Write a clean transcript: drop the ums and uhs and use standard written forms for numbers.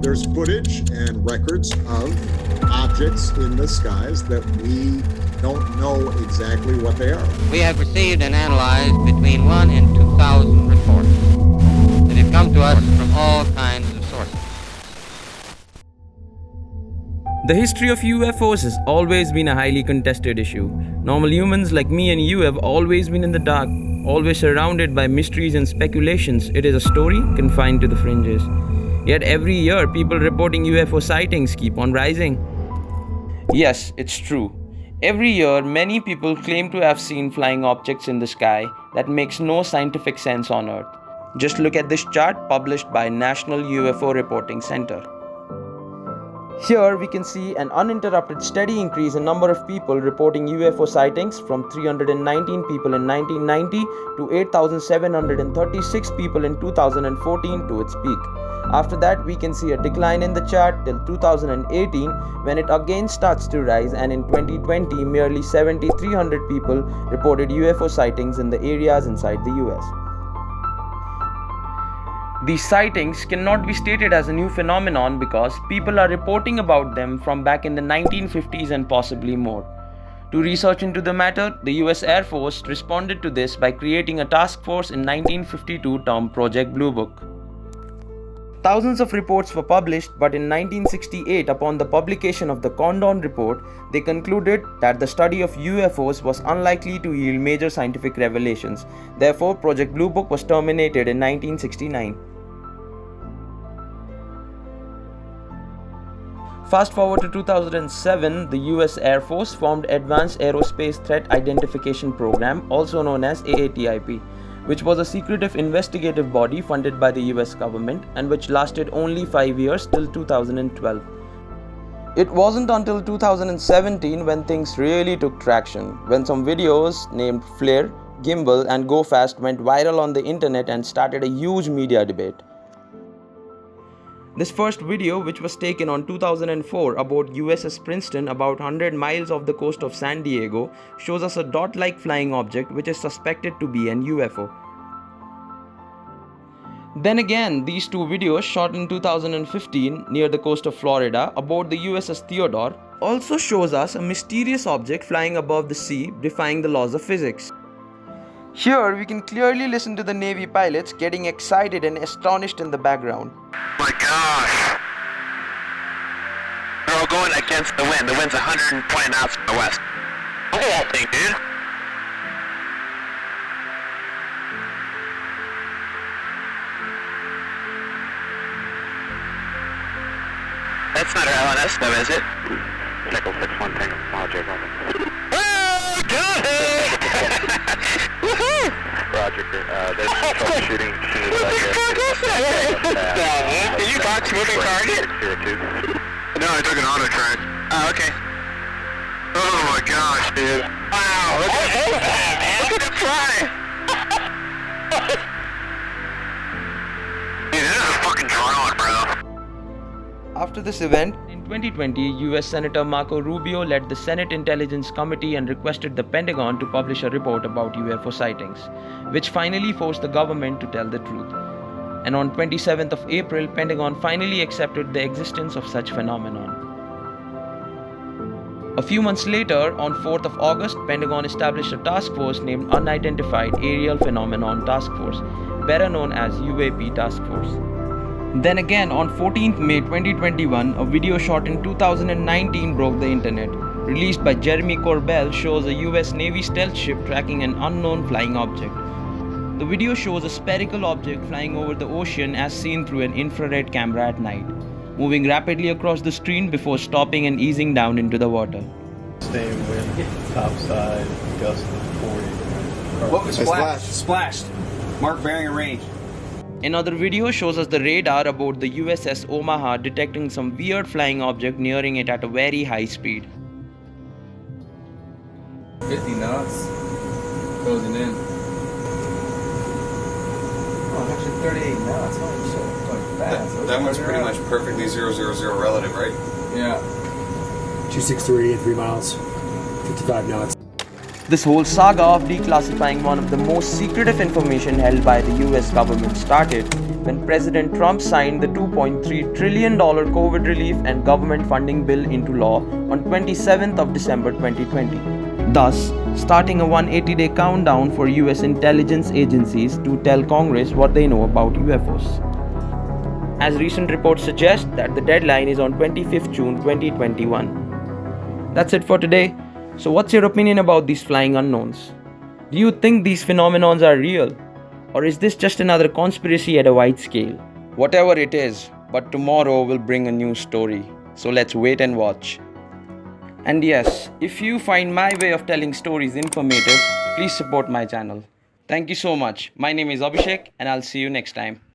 There's footage and records of objects in the skies that we don't know exactly what they are. We have received and analyzed between 1 and 2,000 reports that have come to us from all kinds of sources. The history of UFOs has always been a highly contested issue. Normal humans like me and you have always been in the dark, always surrounded by mysteries and speculations. It is a story confined to the fringes. Yet every year, people reporting UFO sightings keep on rising. Yes, it's true. Every year, many people claim to have seen flying objects in the sky that makes no scientific sense on Earth. Just look at this chart published by National UFO Reporting Center. Here we can see an uninterrupted steady increase in number of people reporting UFO sightings from 319 people in 1990 to 8,736 people in 2014 to its peak. After that, we can see a decline in the chart till 2018 when it again starts to rise, and in 2020 merely 7,300 people reported UFO sightings in the areas inside the US. These sightings cannot be stated as a new phenomenon because people are reporting about them from back in the 1950s and possibly more. To research into the matter, the US Air Force responded to this by creating a task force in 1952 termed Project Blue Book. Thousands of reports were published, but in 1968, upon the publication of the Condon Report, they concluded that the study of UFOs was unlikely to yield major scientific revelations. Therefore, Project Blue Book was terminated in 1969. Fast forward to 2007, the US Air Force formed Advanced Aerospace Threat Identification Program, also known as AATIP, which was a secretive investigative body funded by the US government and which lasted only 5 years till 2012. It wasn't until 2017 when things really took traction, when some videos named Flare, Gimbal and Go Fast went viral on the internet and started a huge media debate. This first video, which was taken on 2004 aboard USS Princeton about 100 miles off the coast of San Diego, shows us a dot-like flying object which is suspected to be an UFO. Then again, these two videos shot in 2015 near the coast of Florida aboard the USS Theodore also shows us a mysterious object flying above the sea, defying the laws of physics. Here we can clearly listen to the Navy pilots getting excited and astonished in the background. My gosh! They're all going against the wind. The wind's 120 knots from the west. Look at that thing, dude! That's not our LNS though, is it? Nickel 6-1 Tango, Roger, oh, got it! Woohoo! Roger, there's troubleshooting. Did you box moving target? No, I took an auto track. Oh, okay. Oh my gosh, dude. Wow, look at it fly! Dude, this is a fucking drone, bro. After this event, in 2020, US Senator Marco Rubio led the Senate Intelligence Committee and requested the Pentagon to publish a report about UFO sightings, which finally forced the government to tell the truth. And on 27th of April, Pentagon finally accepted the existence of such phenomenon. A few months later, on 4th of August, Pentagon established a task force named Unidentified Aerial Phenomenon Task Force, better known as UAP Task Force. Then again, on 14th May 2021, a video shot in 2019 broke the internet. Released by Jeremy Corbell, shows a US Navy stealth ship tracking an unknown flying object. The video shows a spherical object flying over the ocean as seen through an infrared camera at night, moving rapidly across the screen before stopping and easing down into the water. Staying with topside, gust of 40. What was splashed? Splashed. Mark bearing and range. Another video shows us the radar aboard the USS Omaha detecting some weird flying object nearing it at a very high speed. 50 knots. Closing in. Oh, actually 38 knots. Holy shit. Going fast. That one's pretty much perfectly 000 relative, right? Yeah. 263 at 3 miles, 55 knots. This whole saga of declassifying one of the most secretive information held by the US government started when President Trump signed the $2.3 trillion COVID relief and government funding bill into law on 27th of December 2020. Thus, starting a 180-day countdown for US intelligence agencies to tell Congress what they know about UFOs. As recent reports suggest that the deadline is on 25th June 2021. That's it for today. So what's your opinion about these flying unknowns? Do you think these phenomena are real? Or is this just another conspiracy at a wide scale? Whatever it is, but tomorrow will bring a new story. So let's wait and watch. And yes, if you find my way of telling stories informative, please support my channel. Thank you so much. My name is Abhishek and I'll see you next time.